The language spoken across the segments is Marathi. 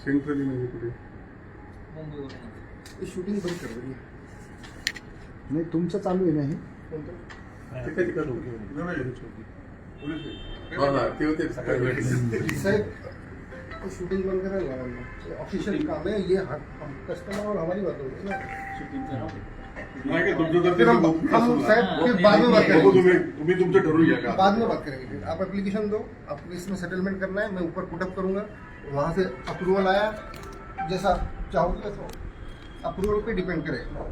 सेंट्रली म्हणजे कुठे शूटिंग बंद कर नाही तुमचं चालू आहे ना हे ते कधी करू ते होते सकाळी साहब शूटिंग बंद करायला ऑफिशियल काम है ये कस्टमर और हमारी बात होगी ना नाही काय तुमचं तर फिर हम साहब फिर बाद में बात करेंगे तुम्ही तुमचं ठरवून घ्या का बाद में बात करेंगे फिर आप एप्लीकेशन दो आपको इसमें सेटलमेंट करना है मैं ऊपर पुटअप करूंगा वहाँ से अप्रूवल आया जैसा चाहोगे तो अप्रूवल पे डिपेंड करेगा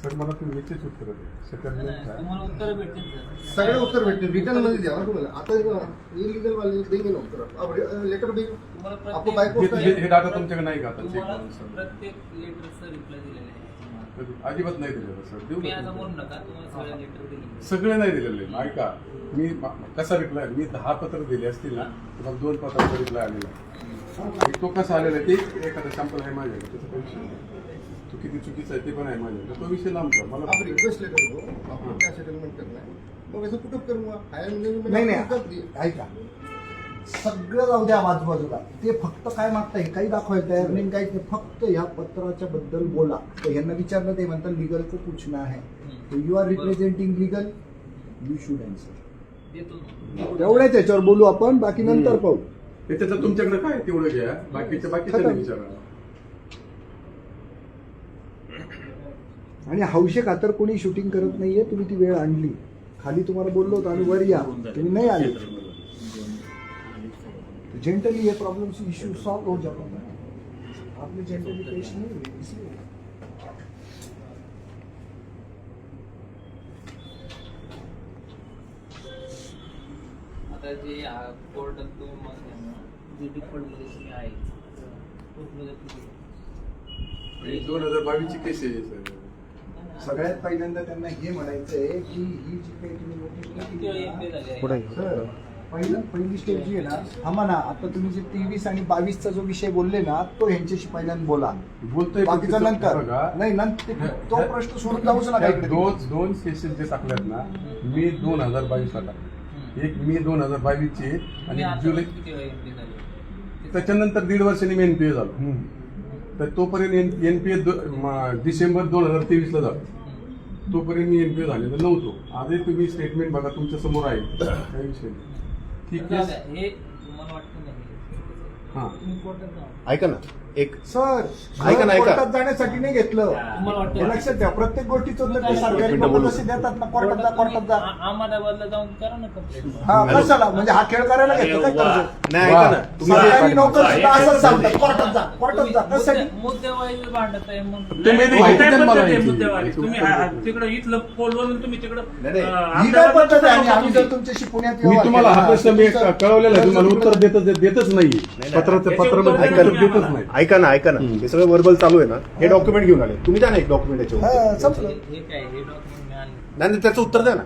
सर मला तुम्ही याचीच उत्तर तुम्हाला उत्तर भेटतील सर. सगळे उत्तर भेटतील रिटर्न मध्ये द्या ना तुम्हाला आता इलिगल वाले देंगे ना उत्तर अब लेटर भी तुम्हाला आपको प्रत्येक बाय पोस्ट हे डाटा तुमच्याकडे नाही का आता तुम्हाला चेक प्रत्येक लेटरचं रिप्लाय दिलेलं आहे तुम्हाला. अजिबात नाही दिलेलं सर देऊ तुम्ही का आज तुमचं? समोर नका तुम्हाला सगळे लेटर दिले सगळे नाही दिलेले ऐका मी कसा रिप्लाय मी 10 पत्र दिले असतील ना तर 2 पत्राचा रिप्लाय आलेला आणि तो कसा आलेला आहे ते एखादा सॅम्पल आहे माझ्याकडे त्याचा काही विषय नाही. तो किती चुकीचा आहे ते पण आहे माझ्याकडे तो विषय लांबचा मला आप रिक्वेस्ट लेटर दो आपको क्या सेटलमेंट करना है मैं वैसे पुटअप करूंगा हायर नाही नाही ऐका सगळं जाऊ द्या बाजूबाजूला ते फक्त काय मागताय काही दाखवायला तयार नाही काहीच नाही फक्त ह्या पत्राच्या बद्दल बोला तर यांना विचारलं ते म्हणतात लीगल को पूछना है you are representing legal you should answer देतो तेवढ्याच याच्यावर बोलू आपण बाकी नंतर पाहू त्याचं तुमच्याकडे काय तेवढं घ्या बाकीच्या विचारा आणि हौशे खातर कोणी शूटिंग करत नाहीये तुम्ही ती वेळ आणली खाली तुम्हाला बोललो होतो आम्ही वर या तुम्ही नाही आले जेंटली ये प्रॉब्लम से इश्यू सॉल्व हो जाता है आपने जेंटली पेश नहीं हुई इसलिए आता जे कोर्टात जे डिफॉल्ट मध्ये आहे कोर्टमध्ये किती? 2022 ची केस आहे सर सगळ्यात पहिल्यांदा त्यांना हे म्हणायचं आहे की ही जी काही तुम्ही किती नोटीस वेळ एकटे झाले आहे? सर पहिली स्टेप जी आहे ना थांबा ना आता तुम्ही जे 23 आणि 22चा जो विषय बोलले ना तो ह्यांच्याशी पहिल्यांदा बोला बोलतोय बाकीचा नंतर नाही नंतर तो प्रश्न सोडून जाऊच नका इकडे. दोन केसेस जे टाकल्यात ना मी 2022 ला टाकले एक मी 2022 ची आणि तुम्ही आता जुलै किती वेळ एकटे झाले? त्याच्यानंतर 1.5 वर्षांनी मी एनपीए झालो तर तोपर्यंत एनपीए डिसेंबर 2023 ला झालो तोपर्यंत मी एनपीए झालेलो नव्हतो आजही तुम्ही स्टेटमेंट बघा तुमच्या समोर आहे काही विषय नाही ठीक जाऊ आहे द्या, हे तुम्हाला वाटतं नाही हा तुम्ही कोर्टात जा. ऐका ना एक सर ऐका ना, ऐका. कोर्टात जाण्यासाठी नाही घेतलं तुम्हाला वाटतं हे लक्षात घ्या प्रत्येक गोष्टीचं उत्तर ते सरकारी मिनिटं लोक बोलू. कसे देतात ना कोर्टात जा अहमदाबादला जाऊन करा ना कंप्लेंट. हा कशाला म्हणजे हा खेळ करायला घेतो काय कर्ज नाही ऐका ना तुम्ही सरकारी नोकर सुद्धा असंच सांगतात कोर्टात जा कशासाठी मुद्देवाईज भांडत आहे मग तुम्ही माहिती द्या मला याची. तुम्ही तिकडे इथलं पोलवरून तुम्ही तिकडं नाही. ही काय पद्धत आहे आणि आम्ही जर तुमच्याशी पुण्यात मी व्यवहार तुम्हाला हा केला, प्रश्न मी तुमचं- कळवलेला आहे तुम्हाला उत्तर देतच नाही पत्रामध्ये ऐका ना. देतच नाही ऐका ना हे सगळं वर्बल चालू आहे ना हे डॉक्युमेंट घेऊन आले तुम्ही द्या ना एक डॉक्युमेंट हा, याच्यावर संपलं हे काय हे डॉक्युमेंट मी आणलं नाही त्याचं उत्तर द्या ना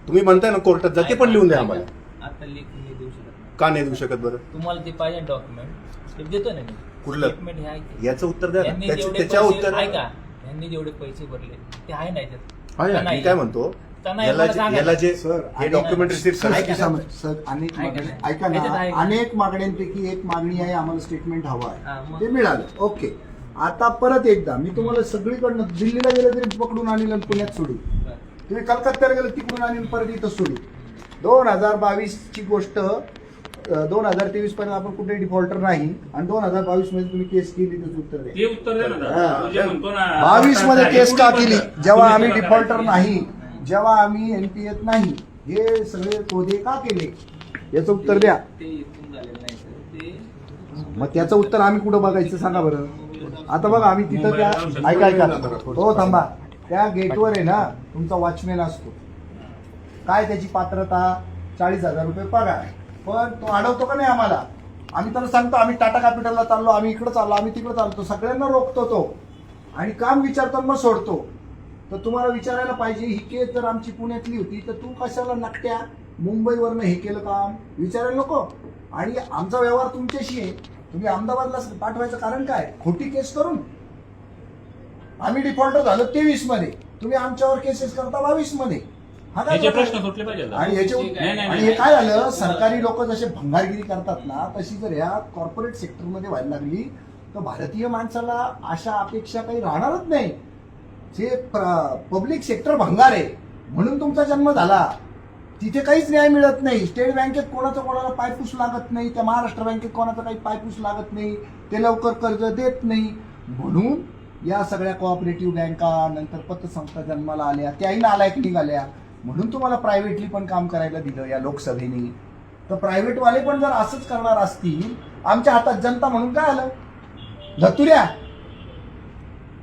तुम्ही म्हणताय ना कोर्टात जा ते पण लिहून द्या आम्हाला आता लेख मी देऊ शकत नाही. का नाही देऊ शकत बरं तुम्हाला ते पाहिजे डॉक्युमेंट ते देतो ना मी कुठलं? स्टेटमेंट हे आहे की. याचं उत्तर द्या ना यांनी जेवढे त्याच्या पैसे- उत्तर ऐका यांनी जेवढे पैसे भरले ते आहे नाही त्यात आहे, का मी नाही? मी काय म्हणतो त्यांना याला मला सांगा. याला जे सर, हे डॉक्युमेंट रिसिप्ट सर, ऐका ना. सर अनेक ऐका मागण्या- ना. ऐका त्याच्यात ना आहे. अनेक मागण्यांपैकी एक मागणी आहे आम्हाला स्टेटमेंट हवं हा, आहे मग. ते मिळालं ओके आता परत एकदा मी तुम्हाला सगळीकडनं दिल्लीला गेलं तरी पकडून आणलं आणि पुण्यात सोडू बरं. तुम्ही कलकत्त्याला गेलं तिकडून आणून परत इथं सोडू 2022 ची गोष्ट 2023 पर्यंत आपण कुठे डिफॉल्टर नाही आणि 2022 मध्ये तुम्ही केस केली त्याचं उत्तर द्या ते उत्तर द्या ना हा. तू जे म्हणतो ना 22 मध्ये केस का केली जेव्हा आम्ही कुठे डिफॉल्टर केली? नाही जेव्हा आम्ही एनपीएत नाही हे सगळे कोदे का केले याचं उत्तर द्या ते इथून झालेलं नाही सर ते मग त्याचं उत्तर आम्ही कुठं बघायचं सांगा बरं आता बघा आम्ही तिथं त्या ऐका हो थांबा त्या गेटवर आहे ना तुमचा वॉचमॅन असतो काय त्याची पात्रता 40,000 रुपये पगार पण तो अडवतो का नाही आम्हाला आम्ही त्याला सांगतो आम्ही टाटा कॅपिटलला चाललो आम्ही इकडे चाललो आम्ही तिकडे चालतो सगळ्यांना रोखतो तो आणि काम विचारतो मग सोडतो तर तुम्हाला विचारायला पाहिजे ही केस जर आमची पुण्यातली होती तर तू कशाला नकट्या मुंबईवरनं हे केलं काम विचारायला नको आणि आमचा व्यवहार तुमच्याशी आहे तुम्ही अहमदाबादला पाठवायचं कारण काय खोटी केस करून आम्ही डिफॉल्टर झालो 23 मध्ये तुम्ही आमच्यावर केसेस करता 22 मध्ये हा काय याचे प्रकार प्रश्न आहे? सुटले पाहिजे आणि याचे नाही, नाही, आणि हे काय झालं, सरकारी लोक जसे भंगारगिरी करतात ना, तशी जर ह्या कॉर्पोरेट सेक्टरमध्ये व्हायला लागली तर भारतीय माणसाला अशा अपेक्षा काही राहणारच नाही. जे पब्लिक सेक्टर भंगार आहे म्हणून तुमचा जन्म झाला. तिथे काहीच न्याय मिळत नाही. स्टेट बँकेत कोणाचं कोणाला पायपूस लागत नाही, त्या महाराष्ट्र बँकेत कोणाचा काही पायपूस लागत नाही, ते लवकर कर्ज देत नाही. म्हणून या सगळ्या कोऑपरेटिव्ह बँका नंतर पतसंस्था जन्माला आल्या, त्याही नालायक निघाल्या. म्हणून तुम्हाला प्रायव्हेटली पण काम करायला दिलं या लोकसभेने. तर प्रायव्हेटवाले पण जर असंच करणार असतील, आमच्या हातात जनता म्हणून काय आलं, धतुऱ्या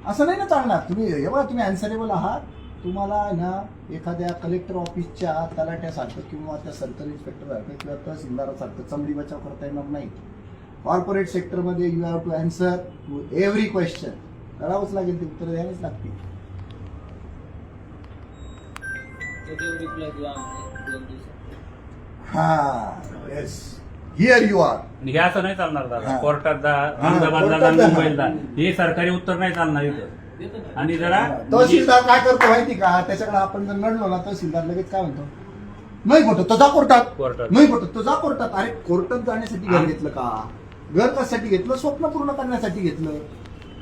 असं नाही ना चालणार. तुम्ही हे बघा, तुम्ही अनसरेबल आहात. तुम्हाला ना एखाद्या कलेक्टर ऑफिसच्या तलाट्यासारखं किंवा त्या सर्कल इन्स्पेक्टरसारखं किंवा तहसीलदारासारखं चमडी बचाव करता येणार नाही. कॉर्पोरेट सेक्टरमध्ये you have to answer to every question. करावंच लागेल, ते उत्तर द्यावीच लागतील. त्याच्यावर रिप्लाय द्या आम्ही 2 दिवसात. हा, येस, हिअर यू आर. हे असं नाही चालणार दादा. हा. कोर्टात जा, हा, अहमदाबादला कोर्टात जा, जा. मुंबईला जा. हे सरकारी उत्तर नाही चालणार इथं. देतो ना. आणि जरा तहसीलदार काय करतो माहिती का, त्याच्याकडे आपण जर लढलो ना, तहसीलदार लगेच काय म्हणतो, नाही पटत तर जा कोर्टात, कोर्टात. नाही पटत तर जा कोर्टात. अरे कोर्टात जाण्यासाठी घर घेतलं का? घर कशासाठी घेतलं? स्वप्न पूर्ण करण्यासाठी घेतलं.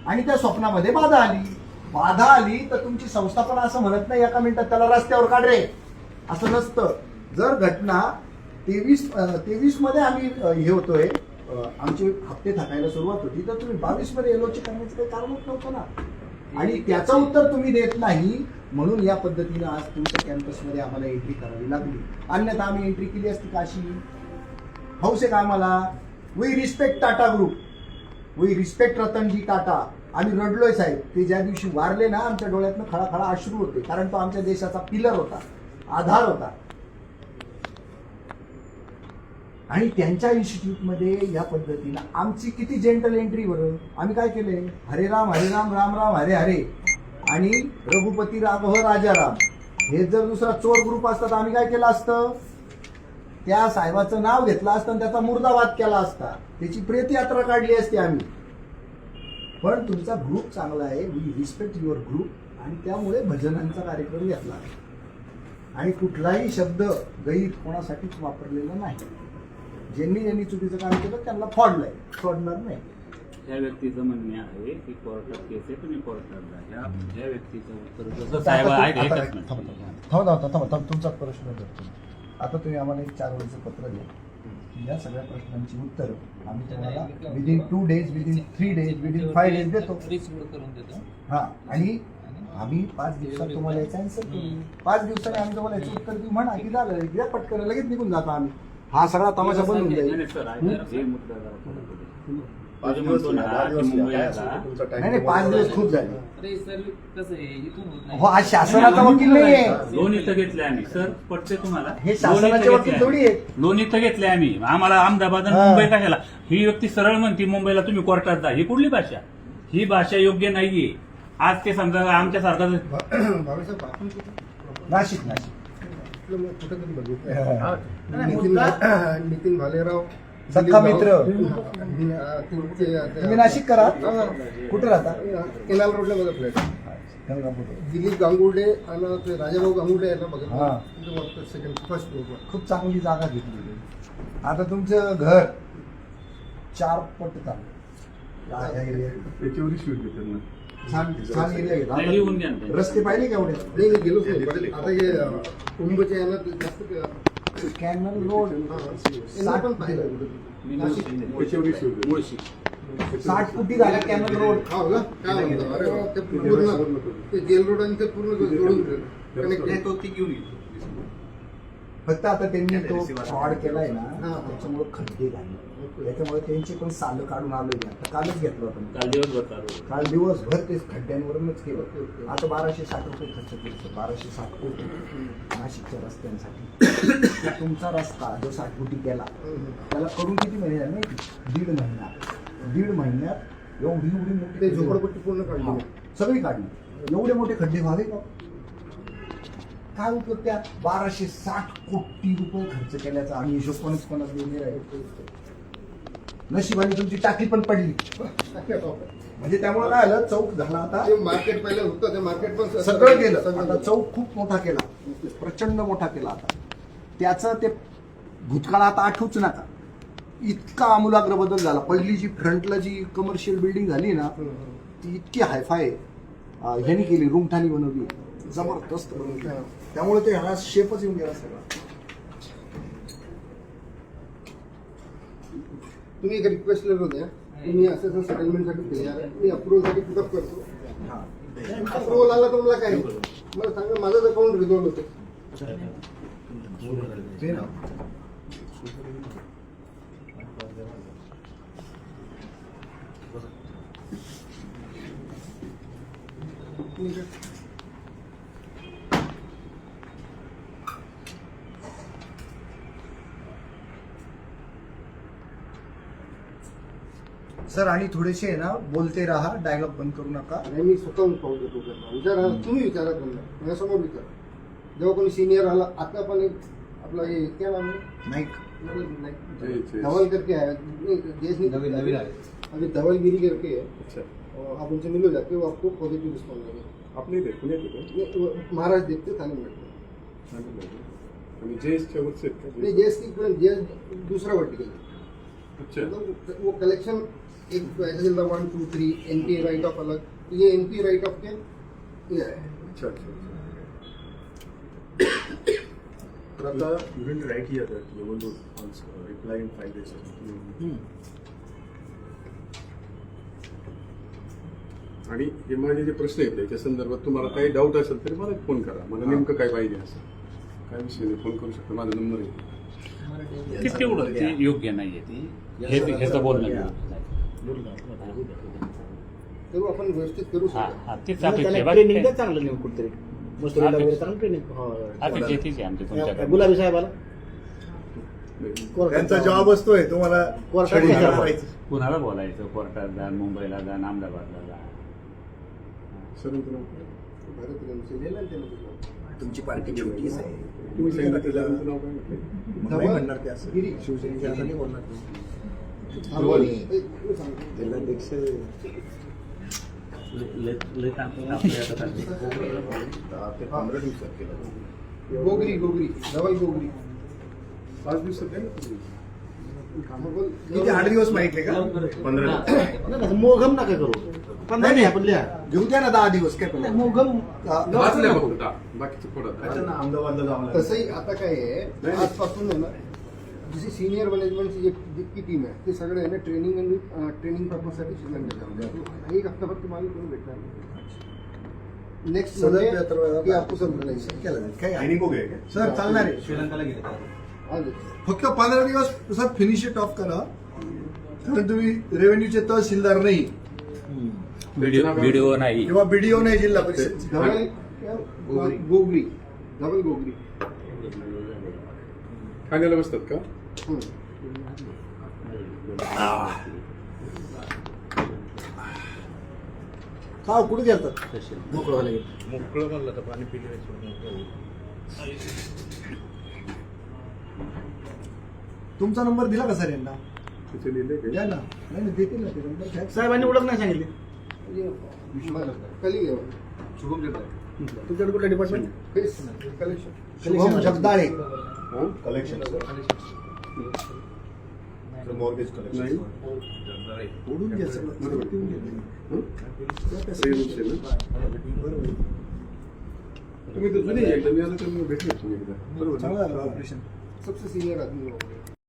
आणि त्या स्वप्नामध्ये बाधा आली तर तुमची संस्था पण असं म्हणत नाही एका मिनिटात त्याला रस्त्यावर काढ रे, असं नसतं. जर घटना 23 मध्ये आम्ही हे होतोय, आमचे हप्ते थकायला सुरुवात होती, तर तुम्ही 22 मध्ये एलओची करण्याचं काही कारणच नव्हतं ना. आणि त्याचं उत्तर तुम्ही देत नाही. म्हणून या पद्धतीनं आज तुमच्या कॅम्पसमध्ये आम्हाला एंट्री करावी लागली. अन्यथा आम्ही एंट्री केली असती काशी. हौस आहे का आम्हाला? We respect Tata group, we respect Ratanji Tata. आम्ही रडलोय साहेब. ते ज्या दिवशी वारले ना, आमच्या डोळ्यातनं खळाखळा अश्रू होते. कारण तो आमच्या देशाचा पिलर होता, आधार होता. आणि त्यांच्या इन्स्टिट्यूटमध्ये या पद्धतीनं आमची किती जेंटल एंट्री बरं. आम्ही काय केले, हरे राम राम राम हरे हरे आणि रघुपती राघव राजाराम. हे जर दुसरा चोर ग्रुप असता तर आम्ही काय केलं असतं, त्या साहेबाचं नाव घेतलं असतं आणि त्याचा मुर्दाबाद केला असता, त्याची प्रेत यात्रा काढली असती आम्ही. पण तुमचा ग्रुप चांगला आहे, वी रिस्पेक्ट युअर ग्रुप. आणि त्यामुळे भजनांचा कार्यक्रम घेतला आणि कुठलाही शब्द गैर कोणासाठीच वापरलेला नाही. ज्यांनी चुकीचं काम केलं त्यांना फोडलंय, सोडणार नाही. त्या व्यक्तीचं म्हणणे आहे की कोर्टात केस आहे, तुम्ही कोर्टात जा. ज्या व्यक्तीचं उत्तर जसं साहेब ऐकत नाही. थांबा, तुमचा प्रश्न करतो. आता तुम्ही आम्हाला एक 4 ओळीचं पत्र द्या. या सगळ्या प्रश्नांची उत्तर आम्ही तुम्हाला within 2 days, within 3 days, within 5 days देतो. रिसबूड करून देतो. हा, आणि आम्ही 5 दिवसात तुम्हाला याचं आन्सर करू. 5 दिवसांनी आम्ही तुम्हाला याचं उत्तर देऊ. म्हणा की झालं, द्या पटकन, लगेच निघून जातो आम्ही. हा सगळा तमाशा बंद होऊन जाईल. नाही, सर, ऐका, हे मुद्दा जरा थोडा पुढे. 5 दिवस म्हणतो ना, दहा की दिवस मुंबईला काय जा. असेल तुमचा नाही 5 दिवस खूप झाले. अरे सर कसं आहे, इथून होत नाही. हो, आज शासनाचा वकील नाहीये. लोन इथं घेतले आम्ही. सर, पटते तुम्हाला? हे लोन शासनाचे इथं वकील घेतले थोडी आहेत. आम्ही. लोन इथं घेतले आम्ही. आम्हाला अहमदाबाद आणि हा. मुंबई कशाला? ही व्यक्ती सरळ म्हणते मुंबईला तुम्ही कोर्टात जा. ही कुठली भाषा? ही भाषा योग्य नाहीये. आज ते समजा आमच्यासारखं भावेसाहेब, आपण कुठं नाशिक कुठं तरी बघितलं. हा. नितीन भालेराव, सक्का मित्र. तुम्ही तुम्ही नाशिक करा. कुठे राहता? केनाल रोडला बघा फ्लॅट. दिलीप गांगुर्डे आणि ते राजाभाऊ गांगुर्डे यांना हा. बघा सेकंड फर्स्ट फ्लोअरवर. खूप चांगली जागा घेतली. आता तुमचं घर 4 पट चालू. त्याच्यावर इश्यू येते त्यांना. छान एरिया नाही, लिहून घ्या ना घेतला. ते. रस्ते पाहिले केवढे? नाही नाही, गेलोच नाही. आता हे कुंभच्या यांना जास्त कॅनल रोड यांना पण पाहिलं. त्याच्यावर इश्यू येते. मुळशी. 60 फुटी झाल्या कॅनल रोड. हा बघा, काय म्हणतो, अरे वा, ते पूर्ण ते जेल रोड आणि ते पूर्ण जोडून कनेक्ट तो ती घेऊन येतो. फक्त आता त्यांनी तो फ्रॉड केलाय ना, हा. त्याच्यामुळे खड्डे झाले. त्याच्यामुळे त्यांची पण सालं काढून आलोय. आता कालच घेतलं होतं. काल दिवसभर चालू. काल दिवसभर ते खड्ड्यांवरूनच केलं. आता 1260 रुपये खर्च केले. 1260 कोटी नाशिकच्या रस्त्यांसाठी. तुमचा रस्ता जो 60 कोटी केला त्याला करून किती महिने झाले माहिती? 1.5 महिन्यात एवढी मोठी ते झोपडपट्टी पूर्ण काढली. सगळी काढली. एवढे मोठे खड्डे व्हावे का? काय उपयोग त्या 1260 कोटी रुपये खर्च केल्याचा आणि हिशोब कोणच देणे राहील. नशिबाने तुमची टाकी पण पडली. म्हणजे त्यामुळे काय आलं, चौक झाला आता, जे मार्केट पहिलं होतं ते मार्केट पण सगळं गेलं. आता चौक खूप मोठा केला, प्रचंड मोठा केला. आता त्याचं ते भूतकाळ आता आठवूच नका, इतका आमूलाग्र बदल झाला. पहिली जी फ्रंटला जी कमर्शियल बिल्डिंग झाली ना, ती इतकी हायफाय ह्यांनी केली, रुमठाणी बनवली, जबरदस्त बनवली. त्यामुळे ते ह्याला शेपच येऊन गेला सगळा. तुम्ही एक रिक्वेस्ट लिहिलं होत्या, तुम्ही असं सेटलमेंटसाठी तयार आहे, मी अप्रुव्हलसाठी पुटअप करतो. अप्रुव्हल आला तर मला काय मला सांगा, माझंच अकाउंट रिझॉल्व होतं. ते ना सर, आणि थोडेसे आहे ना, बोलते राहा, डायलॉग बंद करू नका. आणि मी स्वतःहून पाहू देतो त्यांना. विचारा, तुम्ही विचारा त्यांना, माझ्यासमोर विचारा. जेव्हा कोणी सिनियर आला, आता पण एक आपला हे क्या नाम है, नाही धवल करके है, देश नहीं, अभी धवलगिरी करके है. अच्छा, आप उनसे मिलो जाके, वो आपको पॉजिटिव रिस्पॉन्स देंगे. आपले इथे पुण्यात येतो वो महाराज देखते थाने में. आणि जेएसच्या वरचे आहेत का? नहीं जेएस की जेएस दूसरा वर्टिकल. अच्छा, मतलब वो कलेक्शन एक ऐसे चलता 1 2 3 एनपी राइट ऑफ अलग, ये एनपी राइट ऑफ के ये है. अच्छा, अच्छा. तर आता you will write here that you will reply in 5 days. आणि हे माझे जे प्रश्न आहेत त्याच्या संदर्भात तुम्हाला काही डाऊट असेल तरी मला फोन करा. मला नेमकं काय पाहिजे असं काय विषय नाही, फोन करू शकता, माझा नंबर आहे. ते तेवढं ते योग्य नाहीये ती ह्याचं बोलणं तेव्हा आपण व्यवस्थित करू हा शकतो. हा तेच अपेक्षा आहे. ट्रेनिंग बाकी द्या चांगलं नेऊन कुठेतरी मस्तुरीला वगैरे चांगलं ट्रेनिंग. अपेक्षा तीच आहे आमची तुमच्याकडे. गुलाबी साहेबाला त्यांचा जॉब असतोय तुम्हाला कोर्टात छडी विचारा. मारायचं. कुणाला बोलायचं, कोर्टात जा, मुंबईला जा, अहमदाबादला जा. सर भारत रेमसे लिहिलं ना त्यानं तुझं. तुमची पार्टी छोटीच आहे. तुम्ही सांगितलं तुमचं नाव काय म्हटलं? मला नाही म्हणणार ते असं. शिवसेनेच्या असं नाही बोलणार ते. धवल एक मी सांगतो. जिल्हाध्यक्ष ते 15 दिवसात केलं. गोगरी धवल गोगरी. 5 दिवसात आहे ना तुम्ही? किती 8 दिवस माहिती का? 15 नाही, मोघम नका करू. 15 नाही आपण लिहा. घेऊ द्या ना 10 दिवस काय problem. मोघम वाचल्या फक्त बाकीचं पडत त्यांना अहमदाबादला जावं लागलं. तसंही आता काय आहे, आजपासून आहे ना, जशी सिनियर मॅनेजमेंटची जितकी टीम आहे ते सगळे आहे ना ट्रेनिंग आणि ट्रेनिंग पर्पजसाठी श्रीलंकेत एक हफ्ता फक्त मला कोणी भेटणार नाही. नेक्स्ट सदर की आपको सब मिळायचं. केलं जाईल. काय आहे? ट्रेनिंग हो गया क्या? सर चालणार आहे. श्रीलंकाला गेले. आज फक्त 15 दिवस सर फिनिश इट ऑफ करा, कारण तुम्ही रेव्हेन्यूचे तहसीलदार नाही व्हिडिओ नाही. किंवा बीडीओ नाही जिल्हा परिषद. धवल गोगरी धवल गोगरी. ठाण्याला बसतात का? हं. का कुठे गेलतात? मोकळं व्हायला गेलं. मोकळं म्हणलं तर पाणी पिले. तुमचा नंबर दिला का सर यांना? तिथे लिहिलंय का? द्या ना. नाही नाही, देतील ना ते नंबर. घ्या. साहेबांनी ओळख नाही सांगितली. कली घेऊ. तुमच्याकडे कुठलं department? Face collection. Shubham Jagdale. हा? Collection mortgage collection. नाही. ओढून घ्या सगळं. बरोबर. देऊन घ्या. हं? त्या रेव्हेन्यूचे ना? बरोबर. तुम्ही तर जुने आहे, एकदा मी आलो तर मी भेटले तुम्ही एकदा. चांगलं झालं ऑपरेशन. सबसे सीनियर आदमी हो.